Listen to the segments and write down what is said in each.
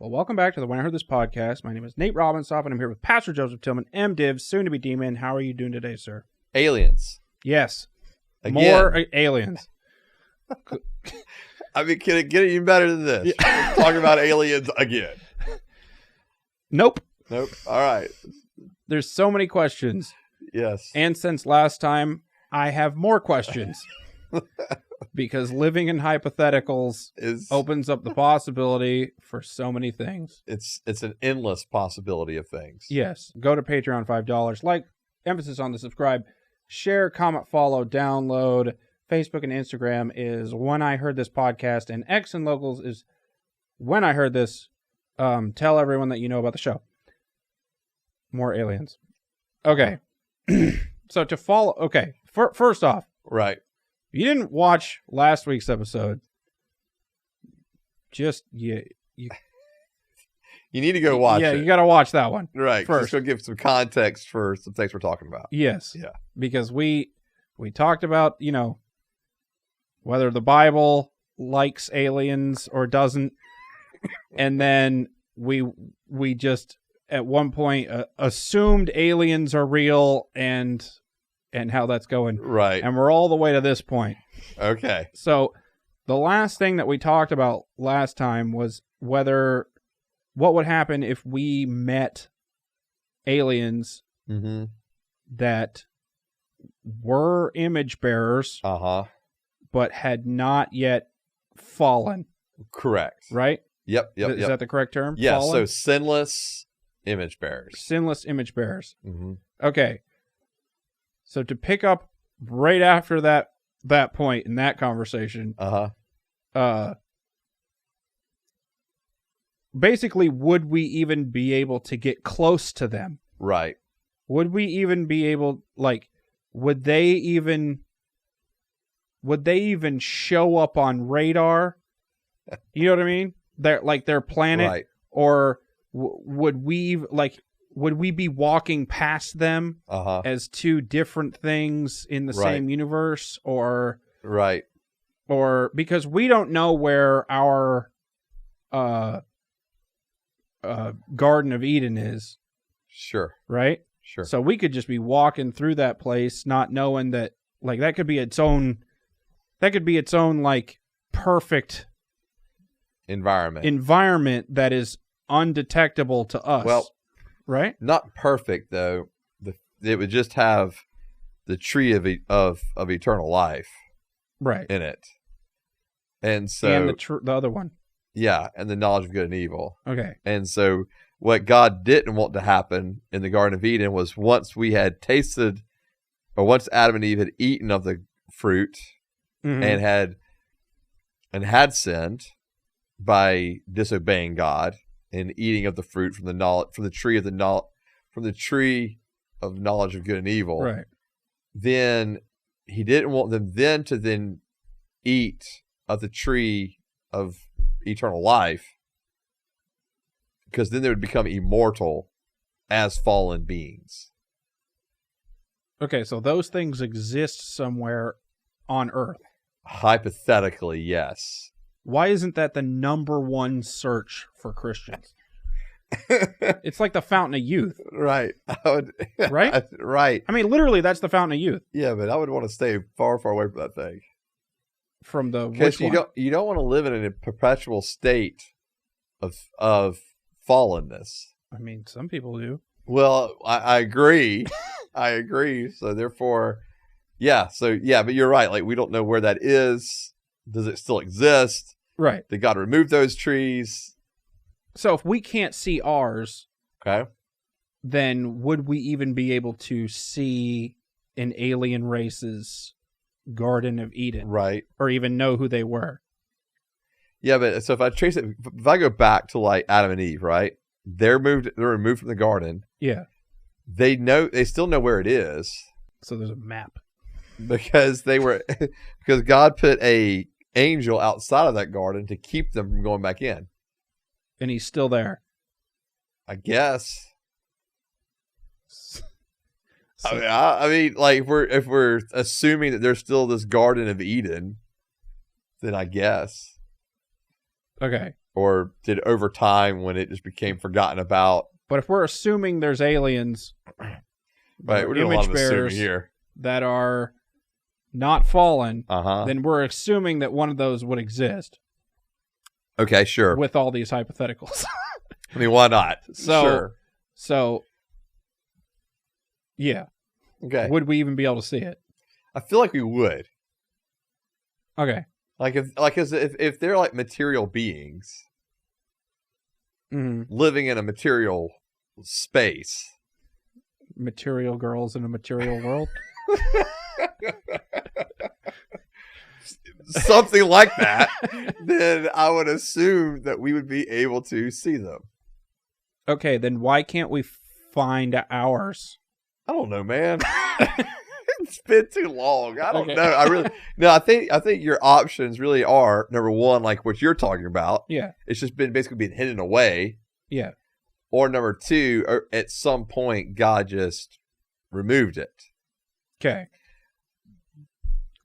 Well, welcome back to the When I Heard This podcast. My name is Nate Robinsoff, and I'm here with Pastor Joseph Tillman, MDiv, soon to be Demon. How are you doing today, sir? Aliens. Yes. Again. More aliens. I mean, can it get even better than this? Yeah. We're talking about aliens again. Nope. All right. There's so many questions. Yes. And since last time, I have more questions. Because living in hypotheticals opens up the possibility for so many things. It's an endless possibility of things. Yes. Go to Patreon, $5. Like, emphasis on the subscribe. Share, comment, follow, download. Facebook and Instagram is When I Heard This podcast. And X and Locals is When I Heard This. Tell everyone that you know about the show. More aliens. Okay. So to follow... Okay. First off. Right. If you didn't watch last week's episode, just you need to go watch it. Yeah, you got to watch that one. Right. First, we'll give some context for some things we're talking about. Yes. Yeah. Because we talked about, whether the Bible likes aliens or doesn't, and then we just at one point assumed aliens are real and how that's going. Right. And we're all the way to this point. Okay. So the last thing that we talked about last time was what would happen if we met aliens that were image bearers, but had not yet fallen. Correct. Right? Yep. Is that the correct term? Yeah, fallen? so sinless image bearers. Sinless image bearers. Mm-hmm. Okay. So to pick up right after that point in that conversation, basically, would we even be able to get close to them? Right. Would we even be able, would they even show up on radar? You know what I mean? Their planet, right. Or would we be walking past them as two different things in the same universe, or right, or because we don't know where our Garden of Eden is. Sure. Right? Sure. So we could just be walking through that place not knowing that that could be its own perfect environment that is undetectable to us. Well, right? Not perfect though. It would just have the tree of eternal life, right, in it, and so and the other one, yeah, and the knowledge of good and evil. Okay, and so what God didn't want to happen in the Garden of Eden was once we had tasted, or once Adam and Eve had eaten of the fruit and had sinned by disobeying God and eating of the fruit from the tree of knowledge of good and evil, right? Then he didn't want them to eat of the tree of eternal life, because then they would become immortal as fallen beings. Okay, so those things exist somewhere on Earth. Hypothetically, yes. Why isn't that the number one search for Christians? It's like the Fountain of Youth. Right. Right? Right. I mean, literally, that's the Fountain of Youth. Yeah, but I would want to stay far, far away from that thing. From the because you don't want to live in a perpetual state of fallenness. I mean, some people do. Well, I agree. I agree. So therefore, yeah. So yeah, but you're right. We don't know where that is. Does it still exist? Right. Did God remove those trees? So if we can't see ours, okay, then would we even be able to see an alien race's Garden of Eden? Right. Or even know who they were? Yeah, but so if I trace it, if I go back to Adam and Eve, right? They're removed from the garden. Yeah. They still know where it is. So there's a map. Because because God put a angel outside of that garden to keep them from going back in. And he's still there. I guess. I mean, if we're assuming that there's still this Garden of Eden, then I guess. Okay. or did over time when it just became forgotten about. But if we're assuming there's aliens, Right, we're doing a lot image of assuming bearers here. that are not fallen, Uh-huh. then we're assuming that one of those would exist. Okay, sure. With all these hypotheticals. I mean, why not? Sure. So, yeah. Okay. Would we even be able to see it? I feel like we would. Okay. If they're like material beings living in a material space. Material girls in a material world? Something like that, then I would assume that we would be able to see them. Okay, then why can't we find ours? I don't know, man. It's been too long. I don't know. I think your options really are, number one, like what you're talking about. Yeah. It's just been basically being hidden away. Yeah. Or number two, at some point, God just removed it. Okay.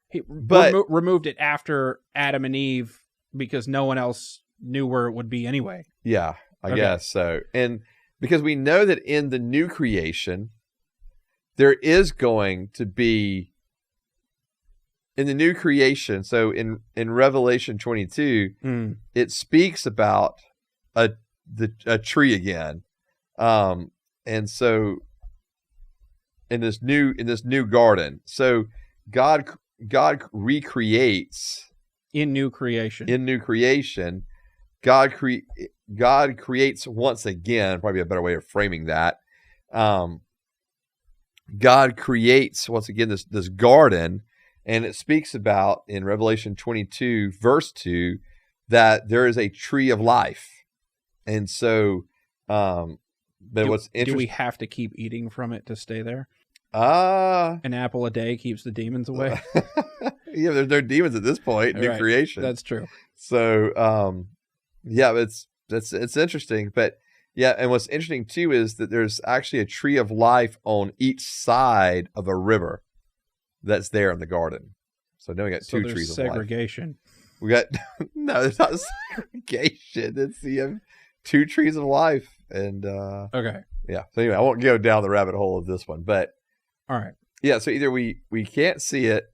He removed it after Adam and Eve because no one else knew where it would be anyway. Yeah, I guess so. And because we know that in the new creation, there is going to be, in the new creation, so in Revelation 22, it speaks about a tree again. And so in this new garden, so God recreates in new creation. God creates once again, probably a better way of framing that. God creates once again this garden, and it speaks about in Revelation 22 verse 2 that there is a tree of life. And so what's interesting, do we have to keep eating from it to stay there? An apple a day keeps the demons away. Yeah, there's no demons at this point. New creation. That's true. So, it's interesting. But yeah, and what's interesting too is that there's actually a tree of life on each side of a river that's there in the garden. So now we got two trees of life. Segregation. We got no, there's not segregation. It's two trees of life, and okay. Yeah. So anyway, I won't go down the rabbit hole of this one, but all right. Yeah. So either we can't see it,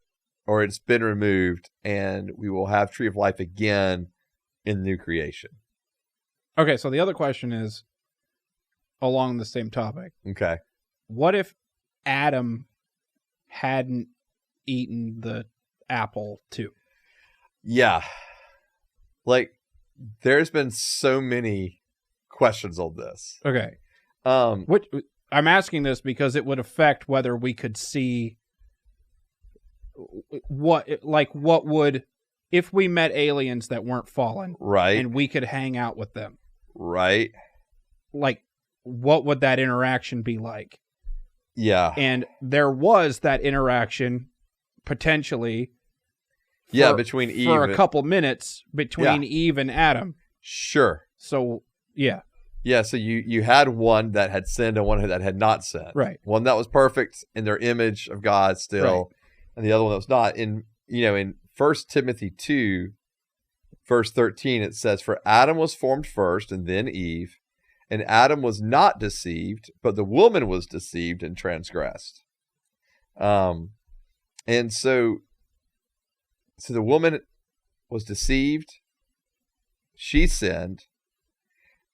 or it's been removed, and we will have tree of life again in new creation. Okay. So the other question is along the same topic. Okay. What if Adam hadn't eaten the apple too? Yeah. Like, there's been so many questions on this. Okay. I'm asking this because it would affect whether we could see what would, if we met aliens that weren't fallen, right, and we could hang out with them, right? Like, what would that interaction be like? Yeah. And there was that interaction potentially. Between Eve for a couple minutes between Eve and Adam. Sure. So yeah. Yeah, so you had one that had sinned and one that had not sinned. Right. One that was perfect in their image of God still, right, and the other one that was not. In 1 Timothy 2, verse 13, it says, "For Adam was formed first and then Eve, and Adam was not deceived, but the woman was deceived and transgressed." And so the woman was deceived, she sinned,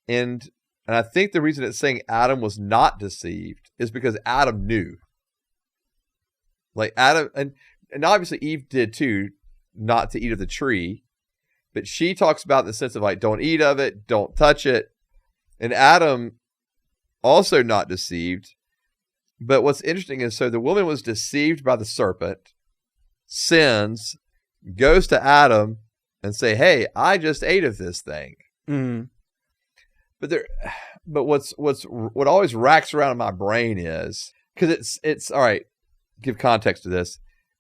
and I think the reason it's saying Adam was not deceived is because Adam knew. Like Adam, and obviously Eve did too, not to eat of the tree, but she talks about in the sense of like, don't eat of it, don't touch it. And Adam also not deceived. But what's interesting is, so the woman was deceived by the serpent, sins, goes to Adam and say, "Hey, I just ate of this thing." Mm-hmm. But what always racks around in my brain is, because it's all right. Give context to this.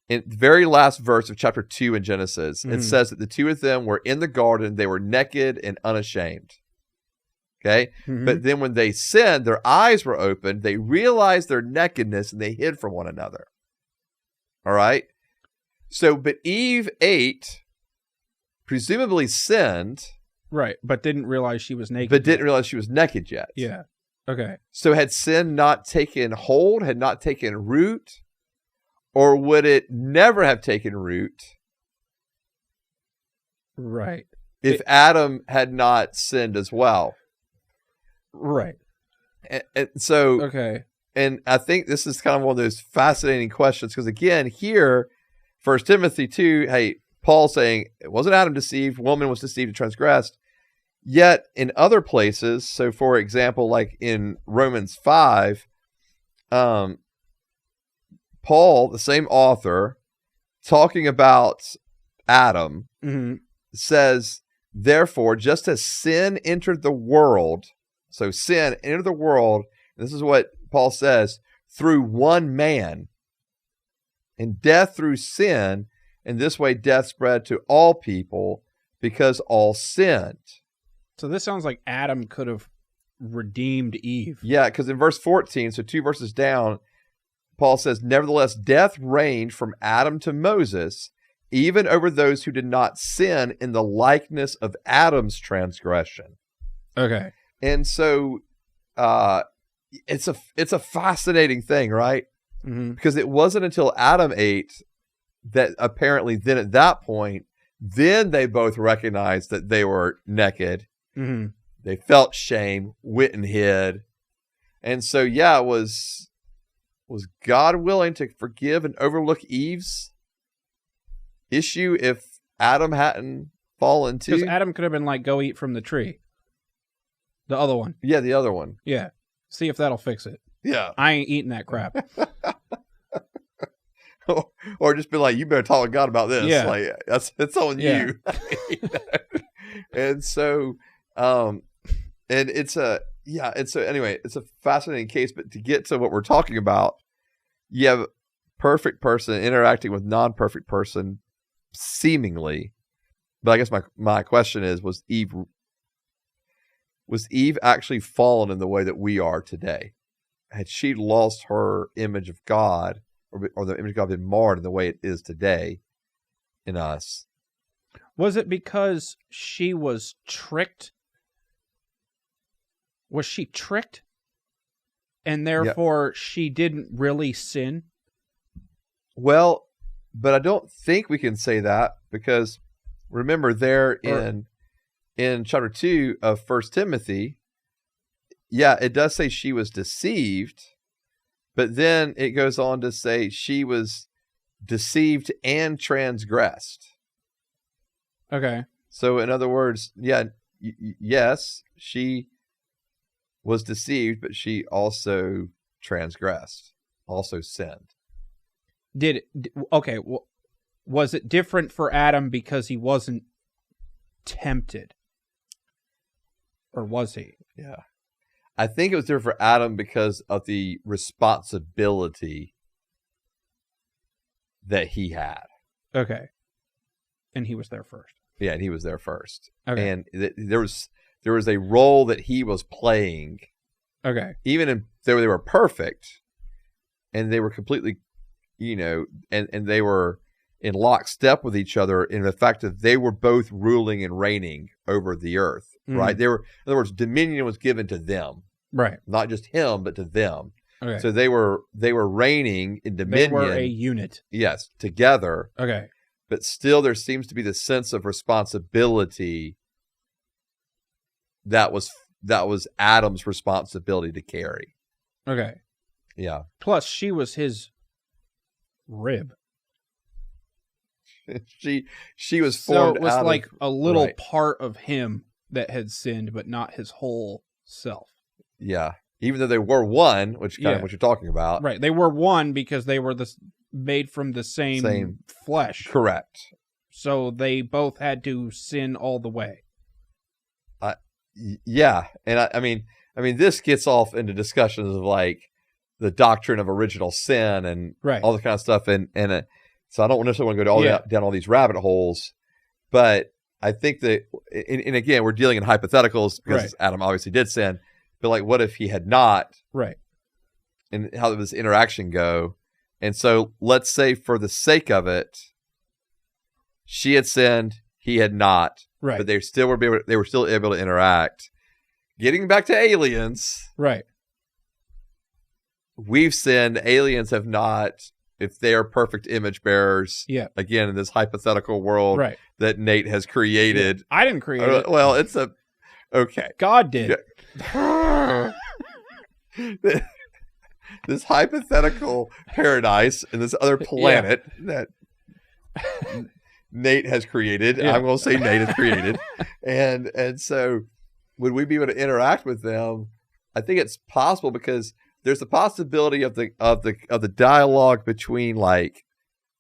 In the very last verse of chapter 2 in Genesis, it says that the two of them were in the garden; they were naked and unashamed. Okay, but then when they sinned, their eyes were opened. They realized their nakedness and they hid from one another. All right. So, but Eve ate, presumably sinned, Right, but didn't realize she was naked. But didn't realize she was naked yet. Yeah. Okay. So had sin not taken hold, had not taken root, or would it never have taken root? Right. If Adam had not sinned as well. Right. And so, okay. And I think this is kind of one of those fascinating questions because again, here, 1 Timothy 2, hey, Paul saying it wasn't Adam deceived, woman was deceived and transgressed. Yet in other places, so for example, like in Romans 5, Paul, the same author, talking about Adam, says, therefore, just as sin entered the world, so sin entered the world, this is what Paul says, through one man, and death through sin, and this way death spread to all people because all sinned. So this sounds like Adam could have redeemed Eve. Yeah, because in verse 14, so 2 verses down, Paul says, nevertheless, death reigned from Adam to Moses, even over those who did not sin in the likeness of Adam's transgression. Okay. And so it's a fascinating thing, right? Because it wasn't until Adam ate that apparently then at that point, then they both recognized that they were naked. They felt shame, went and hid. And so, yeah, was God willing to forgive and overlook Eve's issue if Adam hadn't fallen too? Because Adam could have been like, go eat from the tree. The other one. Yeah, the other one. Yeah. See if that'll fix it. Yeah. I ain't eating that crap. Or just be like, you better talk with God about this. Yeah. Like, it's on you. And so, and it's anyway, it's a fascinating case, but to get to what we're talking about, you have a perfect person interacting with non-perfect person seemingly. But I guess my question is, was Eve actually fallen in the way that we are today? Had she lost her image of God, or the image of God been marred in the way it is today in us? Was it because she was tricked? Was she tricked? And therefore she didn't really sin? Well, but I don't think we can say that, because remember there in chapter 2 of 1 Timothy, yeah, it does say she was deceived, but then it goes on to say she was deceived and transgressed. Okay. So in other words, yeah, yes, she was deceived, but she also transgressed, also sinned. Was it different for Adam because he wasn't tempted? Or was he? Yeah. I think it was different for Adam because of the responsibility that he had. Okay. And he was there first. Yeah, and he was there first. Okay. And there was a role that he was playing. Okay. Even if they were perfect, and they were completely, and they were in lockstep with each other in the fact that they were both ruling and reigning over the earth. Right? In other words, dominion was given to them. Right. Not just him, but to them. Okay. So they were reigning in dominion. They were a unit. Yes, together. Okay. But still there seems to be the sense of responsibility that was Adam's responsibility to carry. Okay. Yeah. Plus she was his rib. she was formed. So it was like a little right. part of him that had sinned, but not his whole self. Yeah. Even though they were one, which kind of what you're talking about. Right. They were one because they were made from the same flesh. Correct. So they both had to sin all the way. Yeah. And I mean, this gets off into discussions of like the doctrine of original sin and all the kind of stuff. And so I don't necessarily want to go down all these rabbit holes, but I think that, and again, we're dealing in hypotheticals because Adam obviously did sin, but like, what if he had not? Right. And how did this interaction go? And so let's say for the sake of it, she had sinned, he had not. Right. But they were still able to interact. Getting back to aliens. Right. We've sinned. Aliens have not. If they are perfect image bearers, again, in this hypothetical world that Nate has created. Yeah. I didn't create it. Well, it's a... Okay. God did. This hypothetical paradise in this other planet that Nate has created. I'm going to say Nate has created. And so would we be able to interact with them? I think it's possible because there's the possibility of the dialogue between like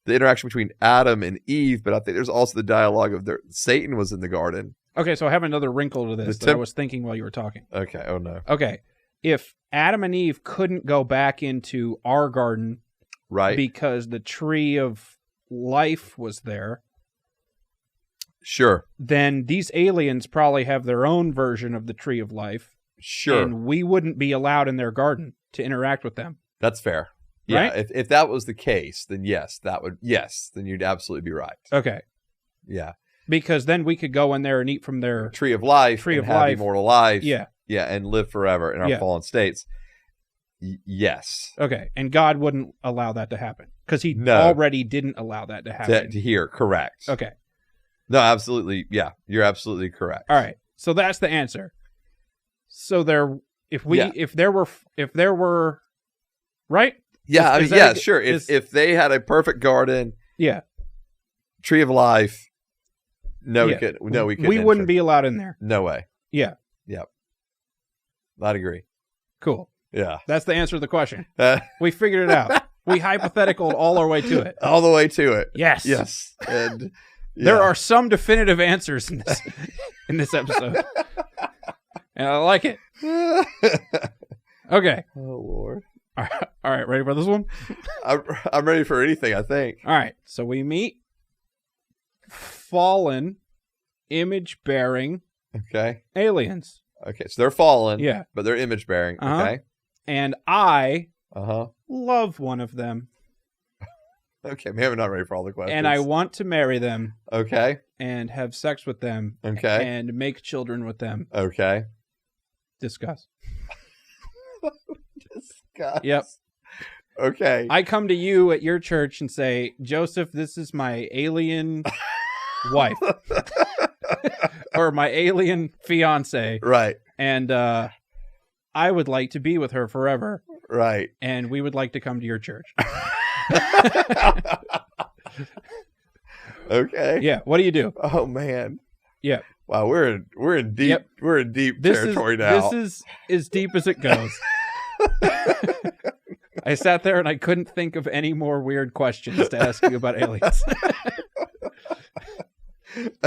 the interaction between Adam and Eve, but I think there's also the dialogue of Satan was in the garden. Okay, so I have another wrinkle to this that I was thinking while you were talking. Okay, oh no. Okay, if Adam and Eve couldn't go back into our garden, right, because the tree of life was there, sure, then these aliens probably have their own version of the tree of life. Sure. And we wouldn't be allowed in their garden to interact with them. That's fair. Yeah, right? if that was the case, then then you'd absolutely be right. Okay. Yeah. Because then we could go in there and eat from their tree of life, have immortal life. Yeah. Yeah, and live forever in our fallen states. Yes. Okay, and God wouldn't allow that to happen because he already didn't allow that to happen. To hear, correct. Okay. No, absolutely. Yeah, you're absolutely correct. All right. So that's the answer. So if there were right? Yeah, sure. If they had a perfect garden, tree of life, we couldn't. We wouldn't be allowed in there. No way. Yeah. Yep. I'd agree. Cool. Yeah. That's the answer to the question. We figured it out. We hypotheticaled all our way to it. All the way to it. Yes. Yes. And there are some definitive answers in this episode. And I like it. Okay. Oh, Lord. All right. Ready for this one? I'm ready for anything, I think. All right. So we meet fallen, image-bearing aliens. Okay. So they're fallen. Yeah. But they're image-bearing. Okay. And I love one of them. Okay. Maybe I'm not ready for all the questions. And I want to marry them. Okay. And have sex with them. Okay. And make children with them. Okay. Discuss. Discuss. Yep. Okay. I come to you at your church and say, Joseph, this is my alien wife. Or my alien fiance. Right. And I would like to be with her forever. Right. And we would like to come to your church. Okay. Yeah. What do you do? Oh man. Yeah. Wow, we're in deep territory now. This is as deep as it goes. I sat there and I couldn't think of any more weird questions to ask you about aliens.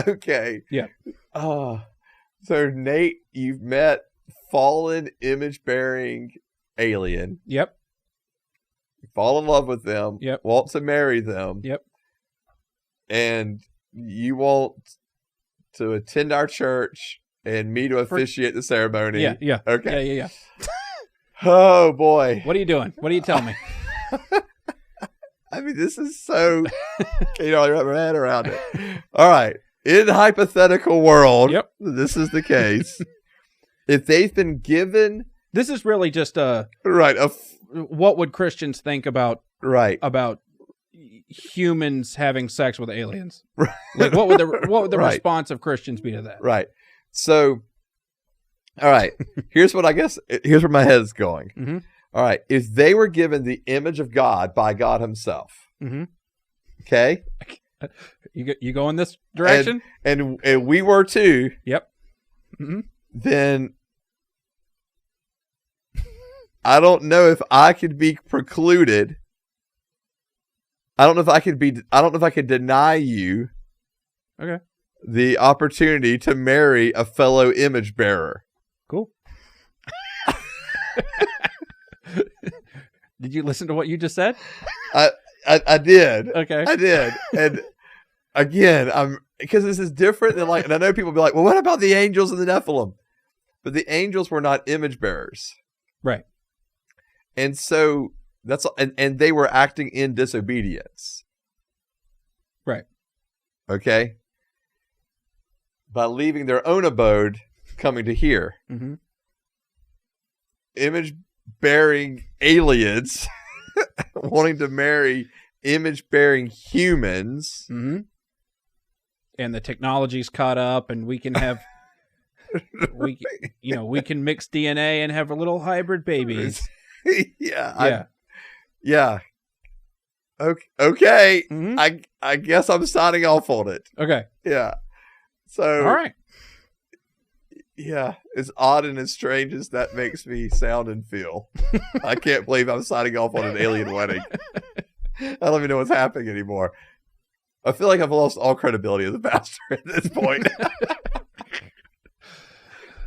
Okay. Yeah. So Nate, you've met fallen image-bearing alien. Yep. You fall in love with them. Yep. Want to marry them. Yep. And you want to attend our church and me to officiate the ceremony. Yeah. Yeah. Okay. Yeah. Oh boy. What are you doing? What do you tell me? I mean, this is so, I wrap my head around it. All right. In hypothetical world, this is the case. If they've been given... This is really just what would Christians think about humans having sex with aliens? Right. Like, what would the response of Christians be to that? Right. So, all right. Here's where my head's going. Mm-hmm. All right. If they were given the image of God by God himself, okay? You go in this direction? And we were too. Yep. Mm-hmm. Then I don't know if I could be precluded. I don't know if I could deny you the opportunity to marry a fellow image bearer. Cool. Did you listen to what you just said? I did. Okay. I did. And again, because this is different than and I know people be like, well, what about the angels and the Nephilim? But the angels were not image bearers. Right. And so and they were acting in disobedience. Right. Okay. by leaving their own abode, coming to here. Mm-hmm. Image-bearing aliens wanting to marry image-bearing humans. Mm-hmm. And the technology's caught up, and we can have, we can mix DNA and have a little hybrid babies. Yeah. Yeah. Okay. Mm-hmm. I guess I'm signing off on it. Okay. Yeah. So. All right. Yeah, as odd and as strange as that makes me sound and feel, I can't believe I'm signing off on an alien wedding. I don't even know what's happening anymore. I feel like I've lost all credibility as a pastor at this point.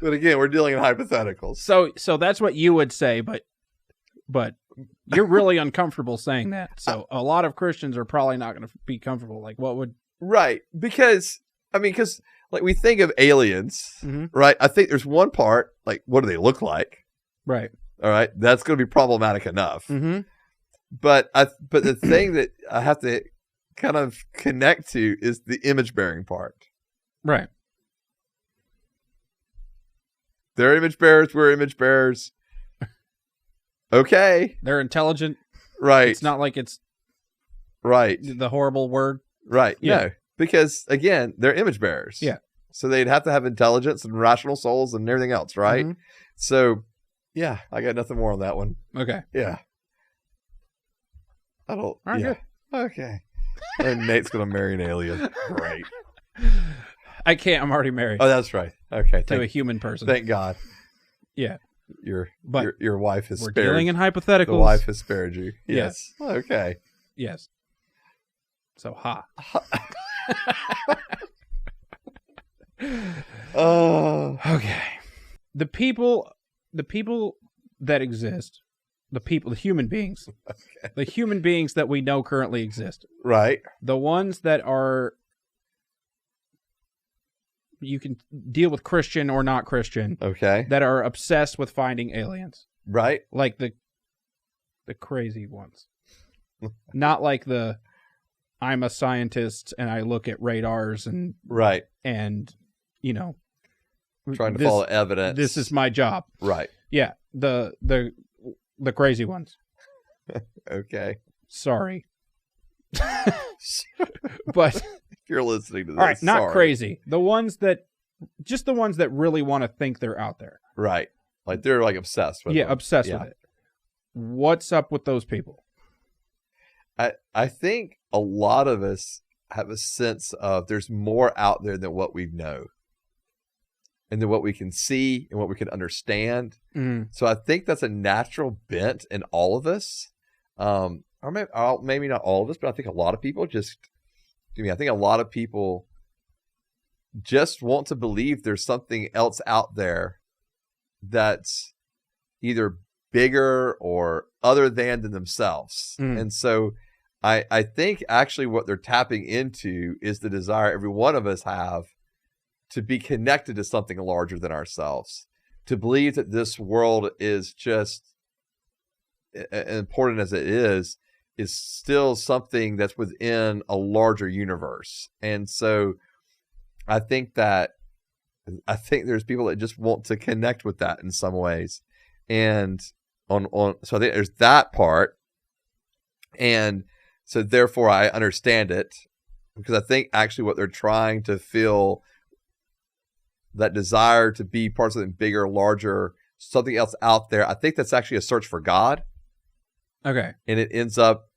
But again, we're dealing in hypotheticals. So that's what you would say, but you're really uncomfortable saying that. So a lot of Christians are probably not going to be comfortable. Like, what would... Right, because like we think of aliens, mm-hmm. right? I think there's one part, like, what do they look like? Right. All right, that's going to be problematic enough. Mm-hmm. But the thing that I have to kind of connect to is the image bearing part. Right. They're image bearers. We're image bearers. Okay. They're intelligent. Right. It's not like it's right. the horrible word. Right. Yeah. No. Because, again, they're image bearers. Yeah. So they'd have to have intelligence and rational souls and everything else, right? Mm-hmm. So, yeah, I got nothing more on that one. Okay. Yeah. I don't... All right, yeah. good. Okay. And Nate's going to marry an alien. Great. I can't. I'm already married. Oh, that's right. Okay. To a human person. Thank God. Yeah. But your wife has we're spared... dealing in hypotheticals. The wife has spared you. Yes. Okay. Yes. So, ha. Oh. Okay. The people that exist, the human beings, okay. the human beings that we know currently exist, right? The ones that are, you can deal with Christian or not Christian, okay, that are obsessed with finding aliens, right? Like the crazy ones, not like the I'm a scientist and I look at radars and right and trying to follow evidence. This is my job. Right. Yeah. The crazy ones. Okay. Sorry. But if you're listening to this, all right, not sorry. crazy. The ones that really want to think they're out there. Right. Like they're like obsessed with them. Obsessed with it. What's up with those people? I think a lot of us have a sense of there's more out there than what we know. And than what we can see and what we can understand. Mm-hmm. So I think that's a natural bent in all of us. Or maybe not all of us, but I think a lot of people I think a lot of people just want to believe there's something else out there that's either bigger or other than themselves. Mm. And so I think actually what they're tapping into is the desire every one of us have to be connected to something larger than ourselves, to believe that this world is just, important as it is still something that's within a larger universe. And so I think there's people that just want to connect with that in some ways. And so I think there's that part. And so therefore I understand it, because I think actually what they're trying to feel, that desire to be part of something bigger, larger, something else out there, I think that's actually a search for God. Okay. And it ends up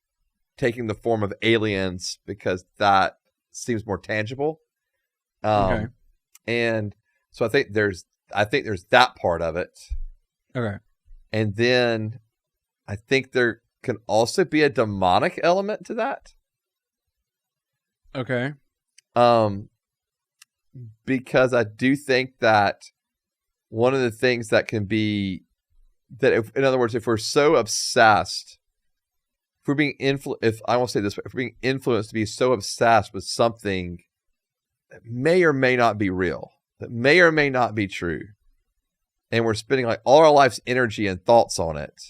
taking the form of aliens because that seems more tangible. Okay. And so I think there's that part of it. Okay. And then I think there can also be a demonic element to that. Okay. Because I do think that one of the things that can be that, in other words, if we're so obsessed, if we're being if I won't say this, but if we're being influenced to be so obsessed with something that may or may not be real, that may or may not be true, and we're spending like all our life's energy and thoughts on it,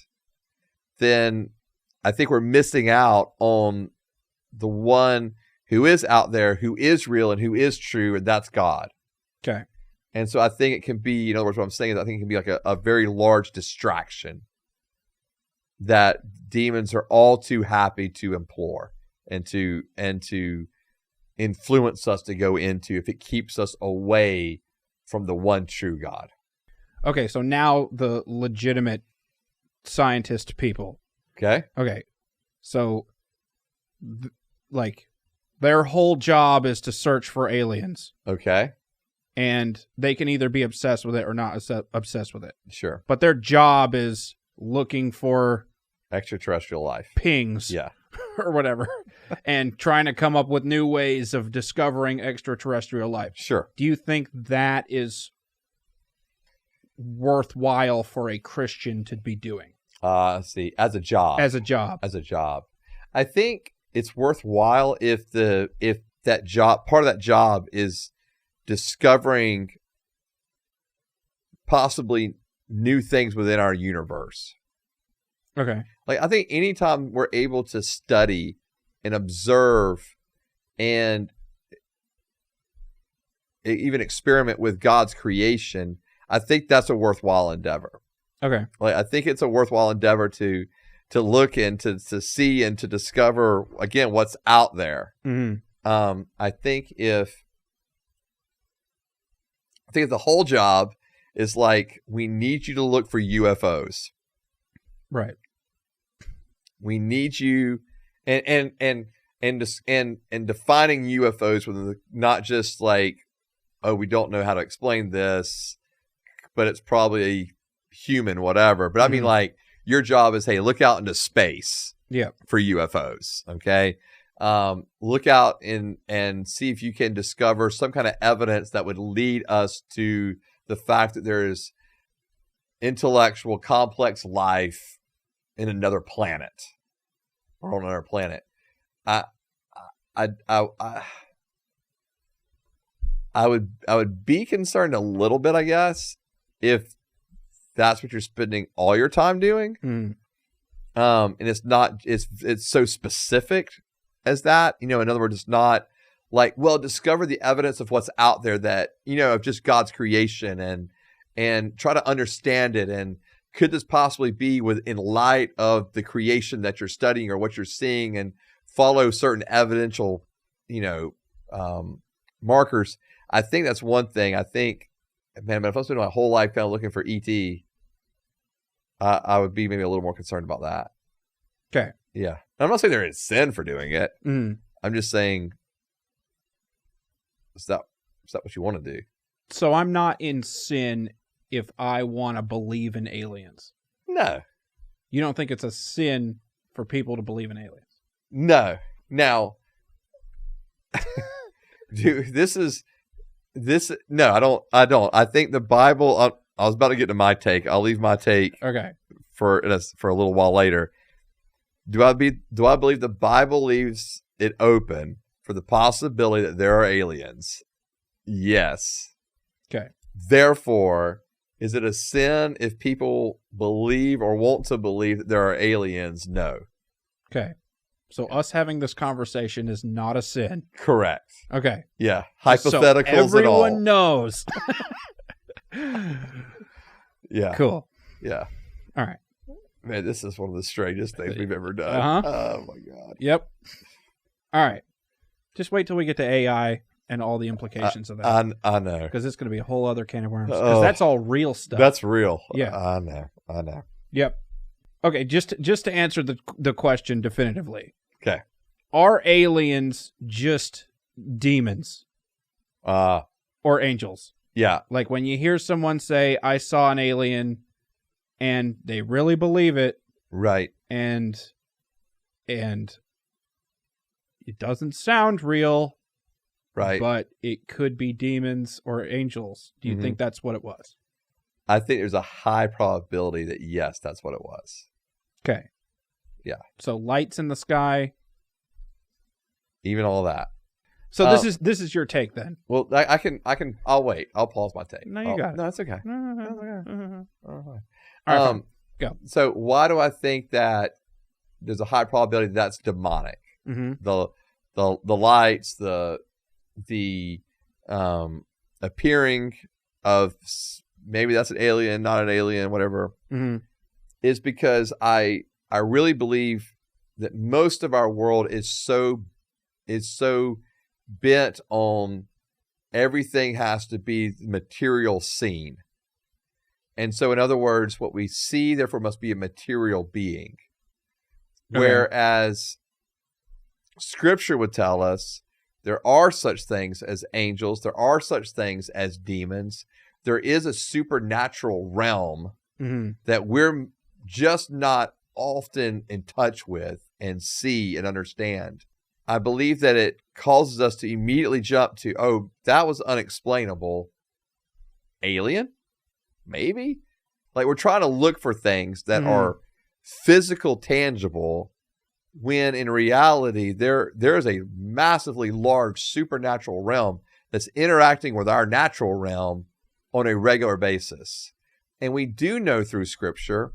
then I think we're missing out on the one who is out there, who is real and who is true, and that's God. Okay. And so I think it can be, in other words, what I'm saying is I think it can be like a very large distraction that demons are all too happy to implore and to influence us to go into if it keeps us away from the one true God. Okay, so now the legitimate scientist people. Okay. So, their whole job is to search for aliens. Okay. And they can either be obsessed with it or not obsessed with it. Sure. But their job is looking for extraterrestrial life. Pings. Yeah. Or whatever. And trying to come up with new ways of discovering extraterrestrial life. Sure. Do you think that is worthwhile for a Christian to be doing? See, as a job. I think it's worthwhile if that job, part of that job is discovering possibly new things within our universe. Okay. Like, I think anytime we're able to study and observe and even experiment with God's creation, I think that's a worthwhile endeavor. Okay. Like, I think it's a worthwhile endeavor to look and to see and to discover, again, what's out there. Mm-hmm. I think if the whole job is like, we need you to look for UFOs. Right. We need you and defining UFOs with not just like, oh, we don't know how to explain this, but it's probably human, whatever. But I mean, like, your job is, hey, look out into space. Yeah. For UFOs. Okay. Look out and see if you can discover some kind of evidence that would lead us to the fact that there is intellectual, complex life in another planet or on another planet. I would be concerned a little bit, I guess, if that's what you're spending all your time doing. And it's not, it's so specific as that, in other words, it's not like, well, discover the evidence of what's out there that, of just God's creation and try to understand it. And could this possibly be in light of the creation that you're studying or what you're seeing, and follow certain evidential, markers. I think that's one thing. I think, man, but if I was spending my whole life kind of looking for ET, I would be maybe a little more concerned about that. Okay. Yeah. I'm not saying there is sin for doing it. I'm just saying, is that what you want to do? So I'm not in sin if I want to believe in aliens. No. You don't think it's a sin for people to believe in aliens? No. Now, dude, no, I don't. I think the Bible, I was about to get to my take. I'll leave my take for a little while later. Do I believe the Bible leaves it open for the possibility that there are aliens? Yes. Okay. Therefore, is it a sin if people believe or want to believe that there are aliens? No. Okay. So us having this conversation is not a sin. Correct. Okay. Yeah. Hypotheticals so everyone and all. knows. Yeah. Cool. Yeah. All right. Man, this is one of the strangest things we've ever done. Oh, my God. Yep. All right. Just wait till we get to AI and all the implications of that. I know. Because it's going to be a whole other can of worms. Because that's all real stuff. That's real. Yeah. I know. Yep. Okay, just to answer the question definitively. Okay. Are aliens just demons? Or angels? Yeah. Like when you hear someone say, I saw an alien, and they really believe it. Right. And it doesn't sound real. Right. But it could be demons or angels. Do you think that's what it was? I think there's a high probability that, yes, that's what it was. Okay. Yeah. So lights in the sky. Even all that. So this is your take then. Well, I'll wait. I'll pause my take. No, you got it. No, it's okay. All right, go. So why do I think that there's a high probability that's demonic? The lights, the appearing of maybe that's an alien, not an alien, whatever, is because I really believe that most of our world is so bent on everything has to be material seen. And so, in other words, what we see, therefore, must be a material being. Okay. Whereas Scripture would tell us there are such things as angels, there are such things as demons. There is a supernatural realm that we're just not often in touch with and see and understand. I believe that it causes us to immediately jump to, oh, that was unexplainable. Alien? Maybe? Like we're trying to look for things that are physical, tangible, when in reality there is a massively large supernatural realm that's interacting with our natural realm on a regular basis. And we do know through Scripture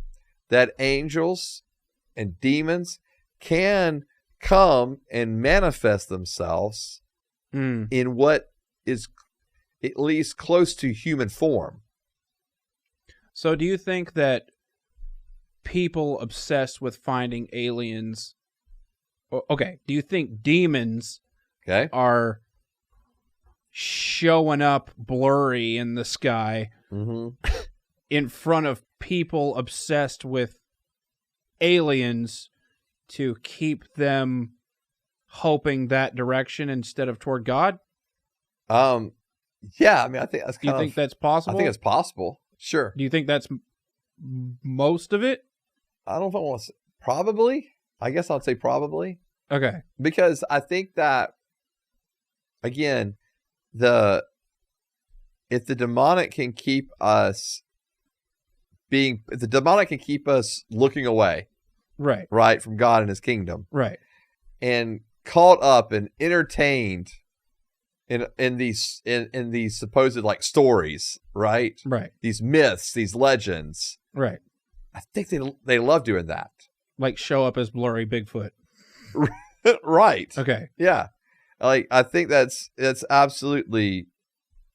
that angels and demons can come and manifest themselves in what is at least close to human form. So do you think that people obsessed with finding aliens, do you think demons are showing up blurry in the sky in front of people obsessed with aliens to keep them hoping that direction instead of toward God? Yeah, I mean, I think that's Do you think that's possible? I think it's possible. Sure. Do you think that's most of it? I don't know if I want to say probably. I guess I'd say probably. Okay. Because I think that, again, if the demonic can keep us looking away, right, from God and His kingdom, right, and caught up and entertained in these supposed like stories, right, these myths, these legends, right. I think they love doing that, like show up as blurry Bigfoot, right? Okay, yeah, like I think that's absolutely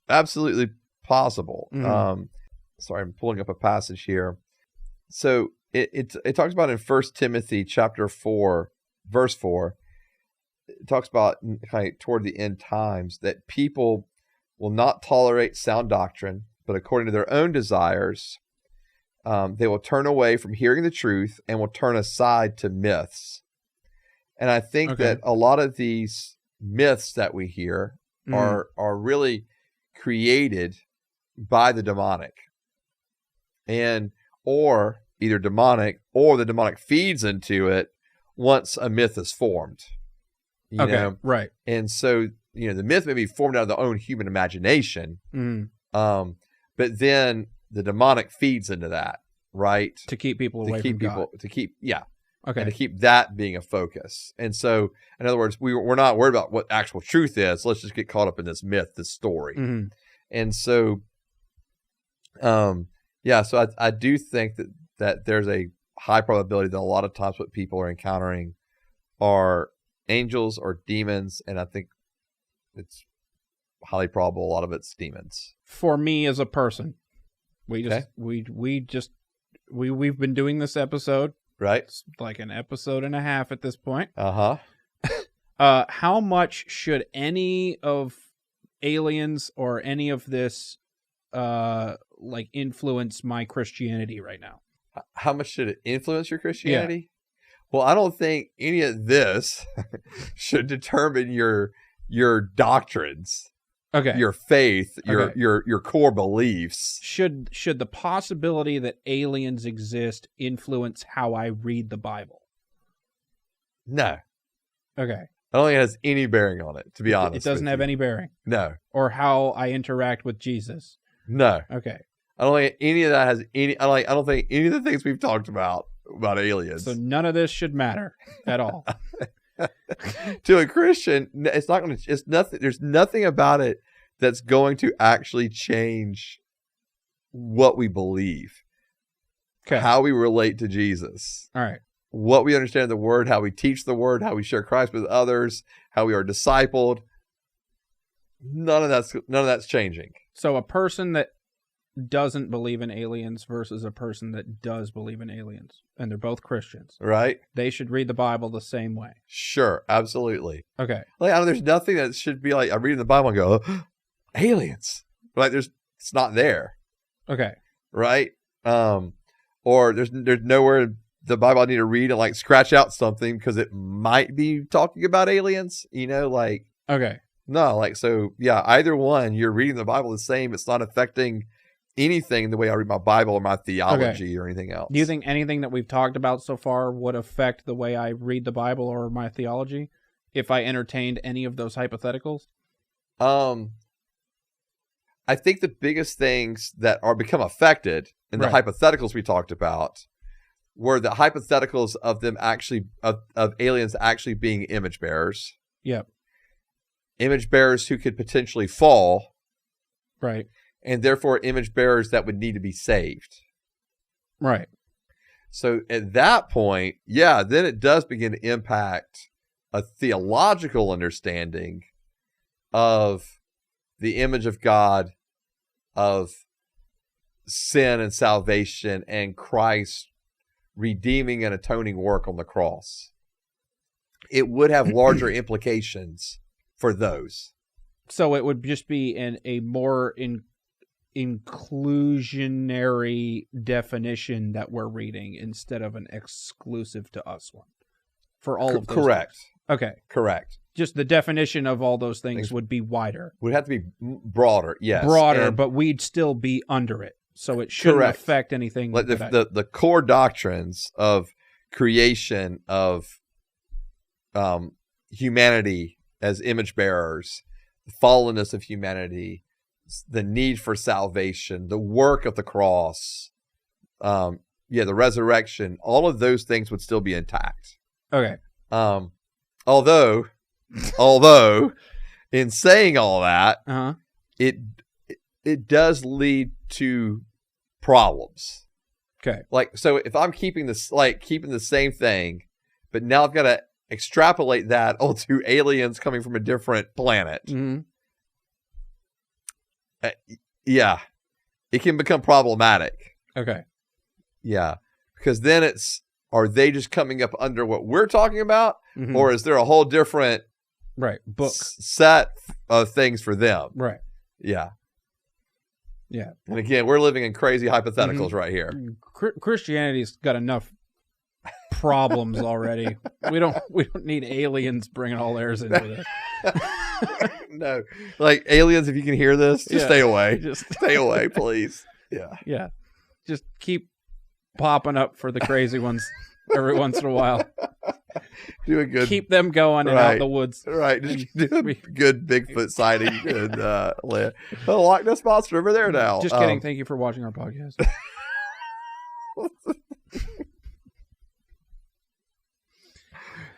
possible. Sorry, I'm pulling up a passage here. So it talks about in 1 Timothy chapter 4, verse 4. It talks about kind of toward the end times that people will not tolerate sound doctrine, but according to their own desires, they will turn away from hearing the truth and will turn aside to myths. And I think that a lot of these myths that we hear are really created by the demonic, or either demonic or the demonic feeds into it once a myth is formed. You know? Right. And so, the myth may be formed out of their own human imagination, but then the demonic feeds into that, right? To keep people away from God. And to keep that being a focus. And so, in other words, we're not worried about what actual truth is. Let's just get caught up in this myth, this story. And so, so I do think that there's a high probability that a lot of times what people are encountering are angels or demons, and I think it's highly probable a lot of it's demons. For me as a person, we've been doing this episode, right? It's like an episode and a half at this point. How much should any of aliens or any of this influence my Christianity right now? How much should it influence your Christianity? Yeah. Well, I don't think any of this should determine your doctrines, your faith, your core beliefs. Should the possibility that aliens exist influence how I read the Bible? No. Okay. I don't think it has any bearing on it, to be honest. It doesn't have any bearing? No. Or how I interact with Jesus? No. Okay. I don't think any of that has any. I don't think any of the things we've talked about aliens. So none of this should matter at all. To a Christian, it's not going to. It's nothing. There's nothing about it that's going to actually change what we believe, how we relate to Jesus. All right. What we understand of the Word, how we teach the Word, how we share Christ with others, how we are discipled. None of that's changing. So a person that doesn't believe in aliens versus a person that does believe in aliens, and they're both Christians, right? They should read the Bible the same way. Sure, absolutely. Okay. Like, there's nothing that should be like, I'm reading the Bible and go, oh, aliens. Like, it's not there. Okay. Right? Or there's nowhere in the Bible I need to read and like scratch out something because it might be talking about aliens, like. Okay. No, like, so yeah, either one, you're reading the Bible the same. It's not affecting anything the way I read my Bible or my theology or anything else. Do you think anything that we've talked about so far would affect the way I read the Bible or my theology if I entertained any of those hypotheticals? I think the biggest things that are become affected in the hypotheticals we talked about were the hypotheticals of them actually of aliens actually being image bearers. Yep. Image bearers who could potentially fall. Right. And therefore image bearers that would need to be saved. Right. So at that point, yeah, then it does begin to impact a theological understanding of the image of God, of sin and salvation, and Christ's redeeming and atoning work on the cross. It would have larger implications for those. So it would just be a more inclusionary definition that we're reading instead of an exclusive to us one for all of those. Correct. Things. Okay. Correct. Just the definition of all those things would be wider. Would have to be broader, yes. Broader, but we'd still be under it. So it shouldn't affect anything. Like the core doctrines of creation, of humanity as image bearers, the fallenness of humanity, the need for salvation, the work of the cross, the resurrection, all of those things would still be intact. Okay. Although in saying all that, it does lead to problems. Okay. Like, so if I'm keeping the same thing, but now I've got to extrapolate that onto aliens coming from a different planet. Mm-hmm. Yeah, it can become problematic. Okay. Yeah, because then are they just coming up under what we're talking about, or is there a whole different book set of things for them? Right. Yeah. Yeah. And again, we're living in crazy hypotheticals right here. Christianity's got enough problems already. We don't need aliens bringing all theirs into this. No, like aliens, if you can hear this, just stay away. Just stay away, please. Yeah. Yeah. Just keep popping up for the crazy ones every once in a while. Do a good. Keep them going and out the woods. Right. Just do a good Bigfoot sighting. And Loch Ness Monster over there now. Just kidding. Thank you for watching our podcast.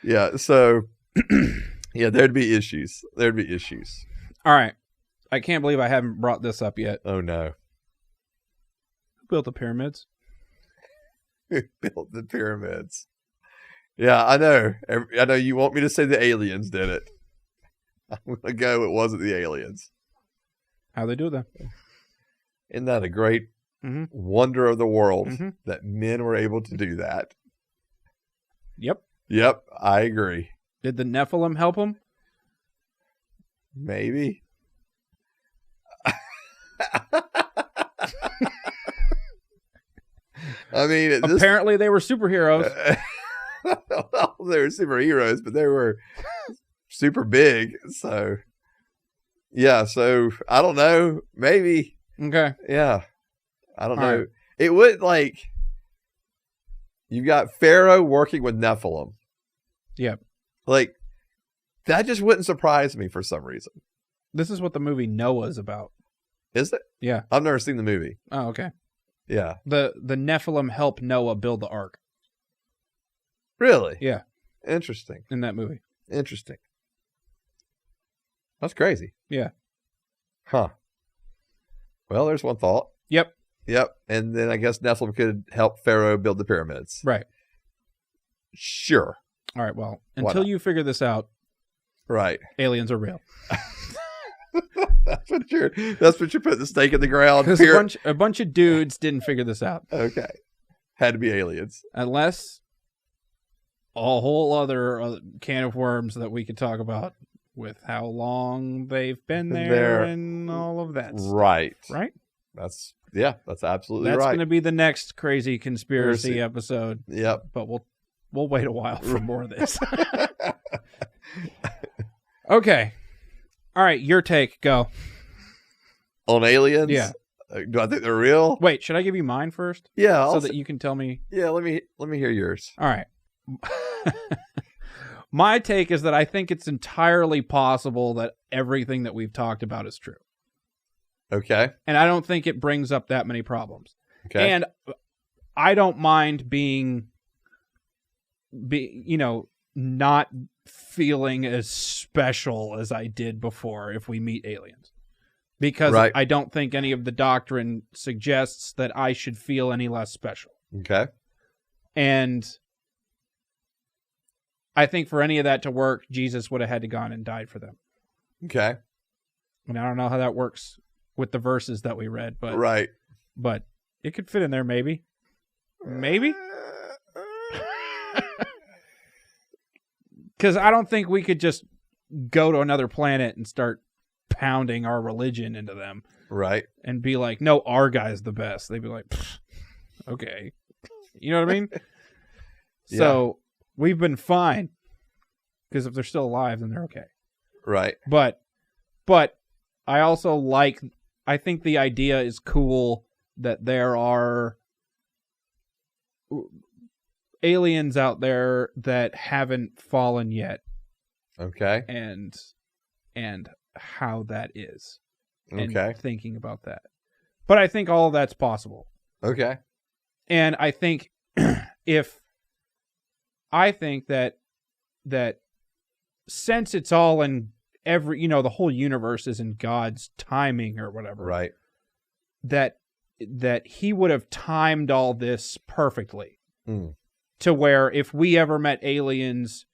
Yeah. So, yeah, there'd be issues. All right. I can't believe I haven't brought this up yet. Oh, no. Who built the pyramids? Who built the pyramids? Yeah, I know. I know you want me to say the aliens did it. I'm going to go, it wasn't the aliens. How'd they do that? Isn't that a great wonder of the world that men were able to do that? Yep, I agree. Did the Nephilim help them? Maybe. I mean, apparently they were superheroes. Well, they were superheroes, but they were super big. So, yeah. So I don't know. Maybe. Okay. Yeah. I don't know. Right. It would you've got Pharaoh working with Nephilim. Yep. Like that just wouldn't surprise me for some reason. This is what the movie Noah's about. Is it? Yeah. I've never seen the movie. Oh, okay. Yeah. The Nephilim help Noah build the ark. Really? Yeah. Interesting. In that movie. Interesting. That's crazy. Yeah. Huh. Well, there's one thought. Yep. And then I guess Nephilim could help Pharaoh build the pyramids. Right. Sure. All right. Well, until you figure this out, right, aliens are real. That's what you're putting the stake in the ground. Because a bunch of dudes didn't figure this out. Okay. Had to be aliens. Unless a whole other can of worms that we could talk about with how long they've been there and all of that stuff. Right. That's absolutely right. That's going to be the next crazy conspiracy episode. Yep. But we'll wait a while for more of this. Okay. All right, your take. Go. On aliens? Yeah. Do I think they're real? Wait, should I give you mine first? Yeah. So that you can tell me. Yeah, let me hear yours. All right. My take is that I think it's entirely possible that everything that we've talked about is true. Okay. And I don't think it brings up that many problems. Okay. And I don't mind being not feeling as special as I did before if we meet aliens. Because I don't think any of the doctrine suggests that I should feel any less special. Okay. And I think for any of that to work, Jesus would have had to gone and died for them. Okay. And I don't know how that works with the verses that we read, but but it could fit in there maybe. Maybe? Because I don't think we could just go to another planet and start pounding our religion into them. Right. And be like, no, our guy's the best. They'd be like, okay. You know what I mean? Yeah. So we've been fine. Because if they're still alive, then they're okay. Right. But I also I think the idea is cool that there are aliens out there that haven't fallen yet. Okay. And how that is. Okay. And thinking about that. But I think all of that's possible. Okay. And I think that since it's all in the whole universe is in God's timing or whatever. Right. That he would have timed all this perfectly. Mm. To where if we ever met aliens,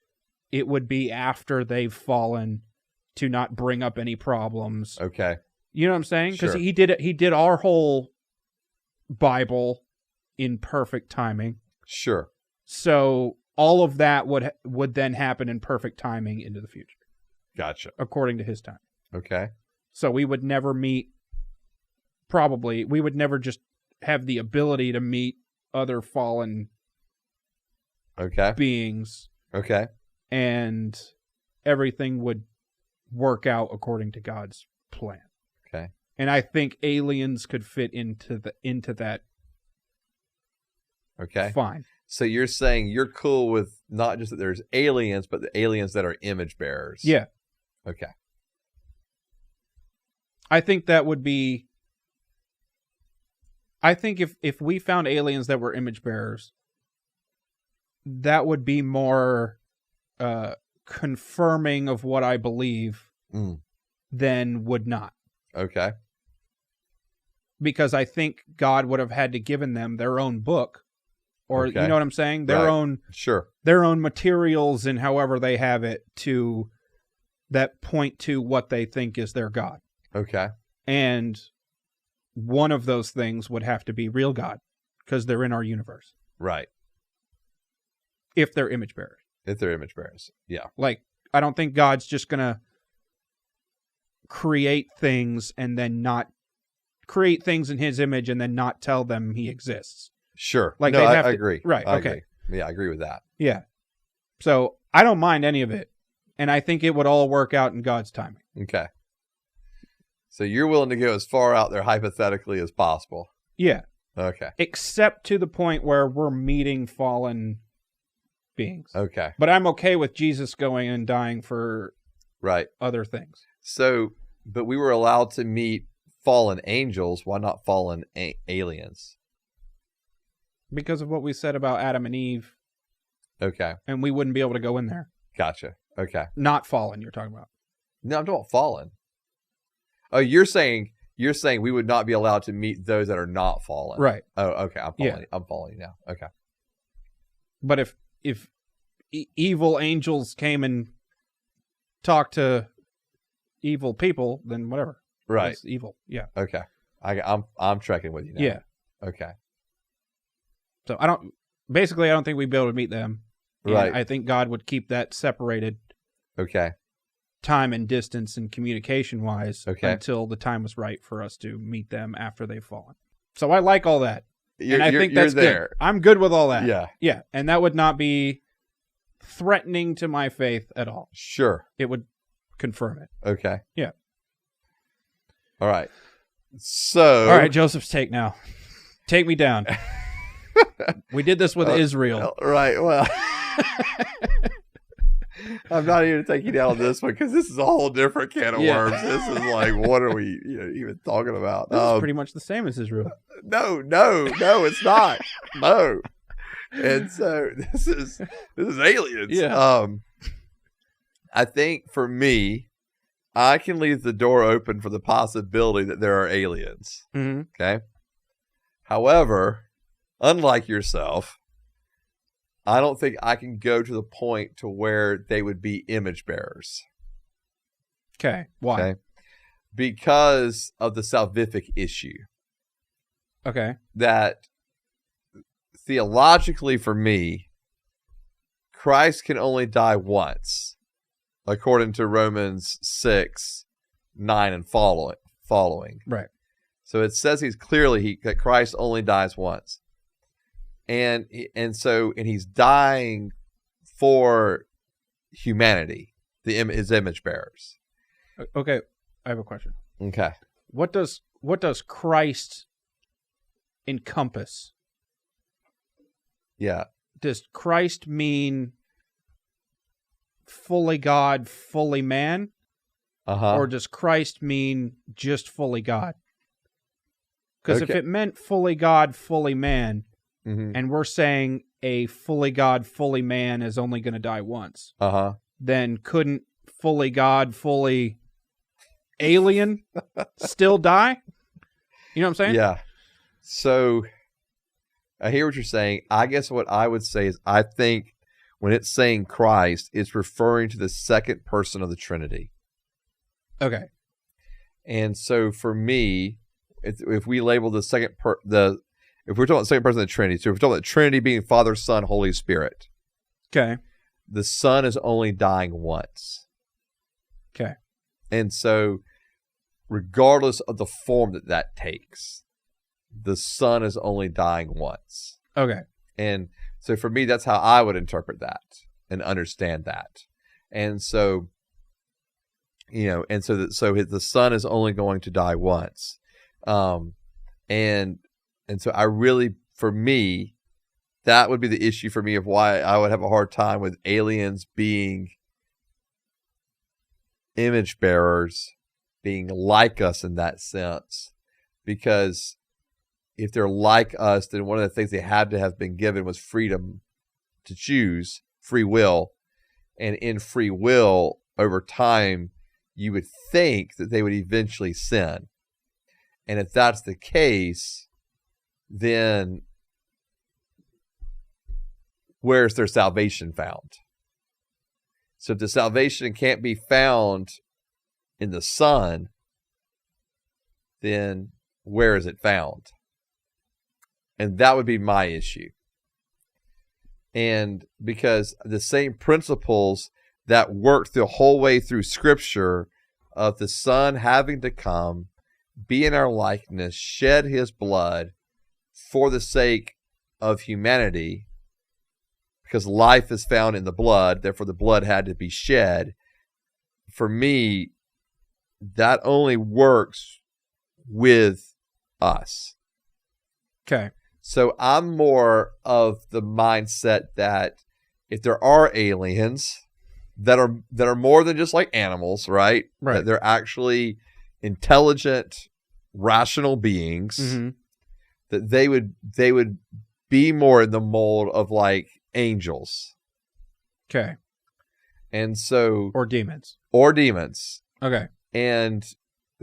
it would be after they've fallen to not bring up any problems. Okay. You know what I'm saying? Because Sure. he did our whole Bible in perfect timing. Sure. So all of that would then happen in perfect timing into the future. Gotcha. According to his time. Okay. So we would never meet, probably, we would never just have the ability to meet other fallen beings. Okay. And everything would work out according to God's plan. Okay. And I think aliens could fit into that. Okay. Fine. So you're saying you're cool with not just that there's aliens, but the aliens that are image bearers. Yeah. Okay. I think that would be... I think if we found aliens that were image bearers, that would be more confirming of what I believe than would not. Okay. Because I think God would have had to given them their own book, or you know what I'm saying? Their own materials and however they have it to that point to what they think is their God. Okay. And one of those things would have to be real God because they're in our universe. Right. If they're image bearers. Yeah. Like, I don't think God's just going to create things and then not create things in his image and then not tell them he exists. Sure. Like, no, I agree. Right. I okay. Agree. Yeah, I agree with that. Yeah. So I don't mind any of it. And I think it would all work out in God's timing. Okay. So you're willing to go as far out there hypothetically as possible. Yeah. Okay. Except to the point where we're meeting fallen beings. Okay. But I'm okay with Jesus going and dying for other things. So, but we were allowed to meet fallen angels. Why not fallen aliens? Because of what we said about Adam and Eve. Okay. And we wouldn't be able to go in there. Gotcha. Okay. Not fallen, you're talking about. No, I'm talking about fallen. Oh, you're saying we would not be allowed to meet those that are not fallen. Right. Oh, okay. I'm following you now. Okay. But if evil angels came and talked to evil people, then whatever. Right. It's evil. Yeah. Okay. I'm trekking with you now. Yeah. Okay. So I don't think we'd be able to meet them. And Right. I think God would keep that separated. Okay. Time and distance and communication wise until the time was right for us to meet them after they've fallen. So I like all that. I think that's there. Good. I'm good with all that. Yeah. Yeah. And that would not be threatening to my faith at all. Sure. It would confirm it. Okay. Yeah. All right. So. All right, Joseph's take now. Take me down. We did this with Israel. Right. Well. I'm not even taking you down on this one because this is a whole different can of worms. This is like, what are we even talking about? This is pretty much the same as Israel. No, it's not. No. And so this is aliens. Yeah. I think for me, I can leave the door open for the possibility that there are aliens. Mm-hmm. Okay. However, unlike yourself, I don't think I can go to the point to where they would be image bearers. Okay. Why? Okay. Because of the salvific issue. Okay. That theologically for me, Christ can only die once, according to Romans 6:9 and following. Right. So it says that Christ only dies once. And he's dying for humanity, his image bearers. Okay, I have a question. Okay. What does Christ encompass? Yeah. Does Christ mean fully God, fully man? Or does Christ mean just fully God? Because if it meant fully God, fully man, and we're saying a fully God, fully man is only going to die once, then couldn't fully God, fully alien still die? You know what I'm saying? Yeah. So I hear what you're saying. I guess what I would say is I think when it's saying Christ, it's referring to the second person of the Trinity. Okay. And so for me, if we label the second if we're talking about the second person of the Trinity, so if we're talking about the Trinity being Father, Son, Holy Spirit. Okay. The Son is only dying once. Okay. And so regardless of the form that takes, the Son is only dying once. Okay. And so for me, that's how I would interpret that and understand that. And so, so the Son is only going to die once. And so I really, for me, that would be the issue for me of why I would have a hard time with aliens being image bearers, being like us in that sense. Because if they're like us, then one of the things they had to have been given was freedom to choose, free will. And in free will, over time, you would think that they would eventually sin. And if that's the case, then where's their salvation found? So if the salvation can't be found in the Son, then where is it found? And that would be my issue. And because the same principles that work the whole way through Scripture of the Son having to come, be in our likeness, shed his blood for the sake of humanity, because life is found in the blood, therefore the blood had to be shed. For me, that only works with us. Okay. So I'm more of the mindset that if there are aliens that are more than just like animals, right? Right. That they're actually intelligent, rational beings, that they would be more in the mold of like angels. Okay. And so Or demons. Okay. And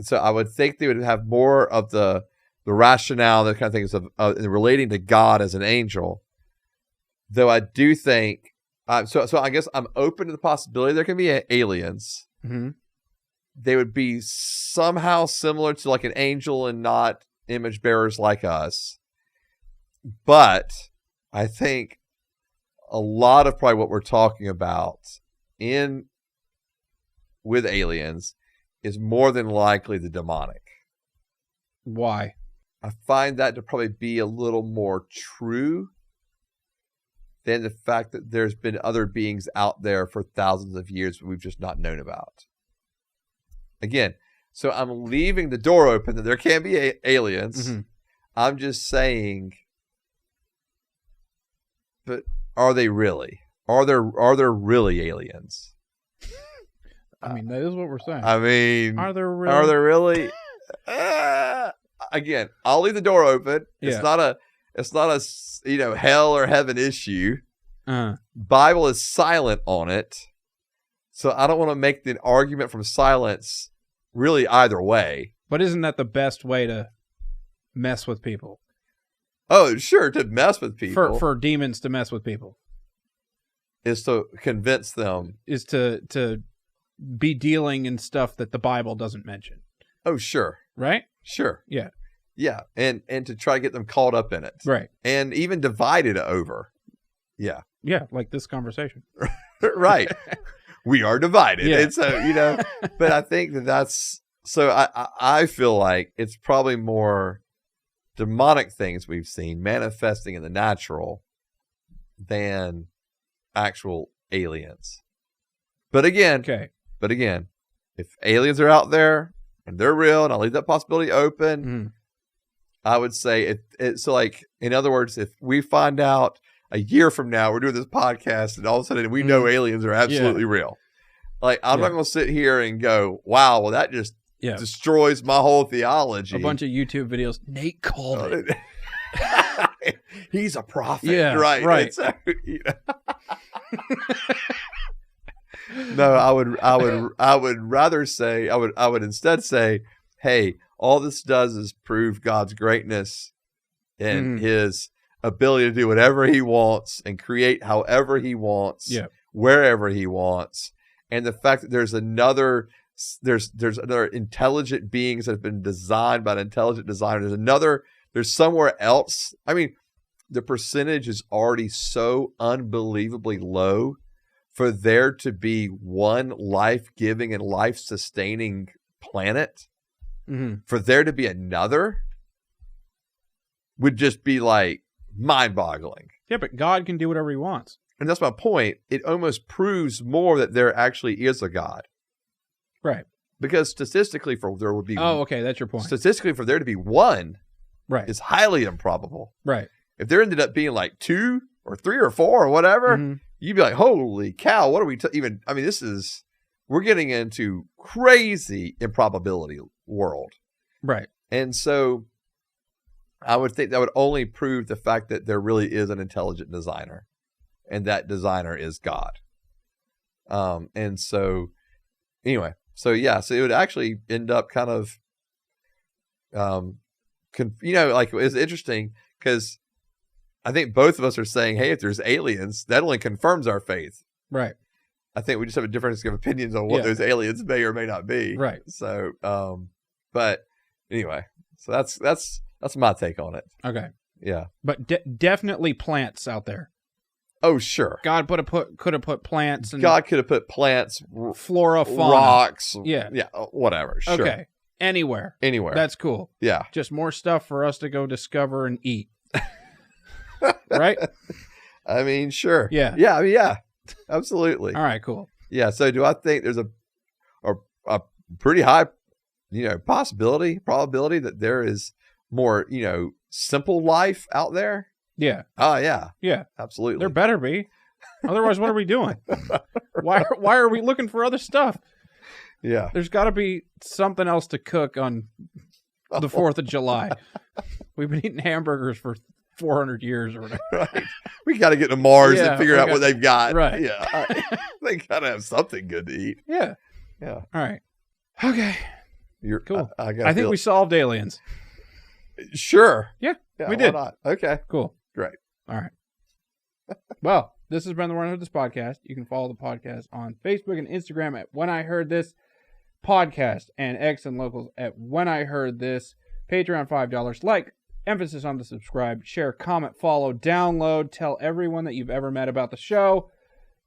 so I would think they would have more of the rationale, that kind of things of relating to God as an angel. Though I do think, so I guess I'm open to the possibility there can be aliens. they would be somehow similar to like an angel and not image bearers like us. But I think a lot of probably what we're talking about with aliens is more than likely the demonic. Why? I find that to probably be a little more true than the fact that there's been other beings out there for thousands of years that we've just not known about. Again, so I'm leaving the door open that there can be aliens. Mm-hmm. I'm just saying, but are they really? Are there really aliens? I mean, that is what we're saying. I mean, are there really? Are there really? Again, I'll leave the door open. Yeah. It's not a hell or heaven issue. Bible is silent on it, so I don't want to make the argument from silence really either way. But isn't that the best way to mess with people? Oh, sure, to mess with people. For demons to mess with people is to convince them. Is to be dealing in stuff that the Bible doesn't mention. Oh, sure. Right? Sure. Yeah. Yeah, and to try to get them caught up in it. Right. And even divided over. Yeah. Yeah, like this conversation. Right. We are divided. Yeah. And so, but I think that's, so I feel like it's probably more demonic things we've seen manifesting in the natural than actual aliens. But again, if aliens are out there and they're real, and I'll leave that possibility open, I would say it's so like, in other words, if we find out a year from now, we're doing this podcast and all of a sudden we know aliens are absolutely real. Like, I'm not going to sit here and go, wow, well, that just destroys my whole theology. A bunch of YouTube videos. Nate called it. He's a prophet. Yeah, right. So, no, I would rather say, I would instead say, hey, all this does is prove God's greatness and his ability to do whatever he wants and create however he wants, wherever he wants. And the fact that there's another intelligent beings that have been designed by an intelligent designer. There's somewhere else. I mean, the percentage is already so unbelievably low for there to be one life-giving and life-sustaining planet. For there to be another would just be like mind-boggling. Yeah, but God can do whatever he wants. And that's my point. It almost proves more that there actually is a God. Right. Because statistically, there would be... Oh, okay, that's your point. Statistically, for there to be one is highly improbable. Right. If there ended up being like 2 or 3 or 4 or whatever, you'd be like, holy cow, what are we even... I mean, we're getting into crazy improbability world. Right. And so I would think that would only prove the fact that there really is an intelligent designer, and that designer is God. And so anyway, so it would actually end up kind of, like, it's interesting because I think both of us are saying, hey, if there's aliens, that only confirms our faith. Right. I think we just have a difference of opinions on what those aliens may or may not be. Right. So, but anyway, so that's my take on it. Okay. Yeah. But definitely plants out there. Oh, sure. God could have put plants. And God could have put plants, flora, fauna, rocks. Yeah. Whatever. Sure. Okay. Anywhere. That's cool. Yeah. Just more stuff for us to go discover and eat. Right? I mean, sure. Yeah. Yeah. I mean, yeah. Absolutely. All right. Cool. Yeah. So, do I think there's a pretty high, probability that there is more, simple life out there? Yeah. Oh, yeah. Yeah. Absolutely. There better be. Otherwise, what are we doing? Why are we looking for other stuff? Yeah. There's got to be something else to cook on the 4th of July. We've been eating hamburgers for 400 years or whatever. Right. We got to get to Mars and figure out what they've got. Right. Yeah. They got to have something good to eat. Yeah. Yeah. All right. Okay. You're cool. I think we solved aliens. Sure. Yeah, we did. Why not? Okay. Cool. Great. All right. Well, this has been the When I Heard This podcast. You can follow the podcast on Facebook and Instagram at When I Heard This. podcast and X and Locals at When I Heard This. Patreon $5. Like, emphasis on the subscribe, share, comment, follow, download, tell everyone that you've ever met about the show.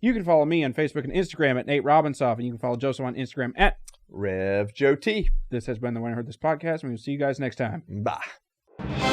You can follow me on Facebook and Instagram at Nate Robinsoff, and you can follow Joseph on Instagram at Rev Joe T. This has been the When I Heard This podcast, and we'll see you guys next time. Bye.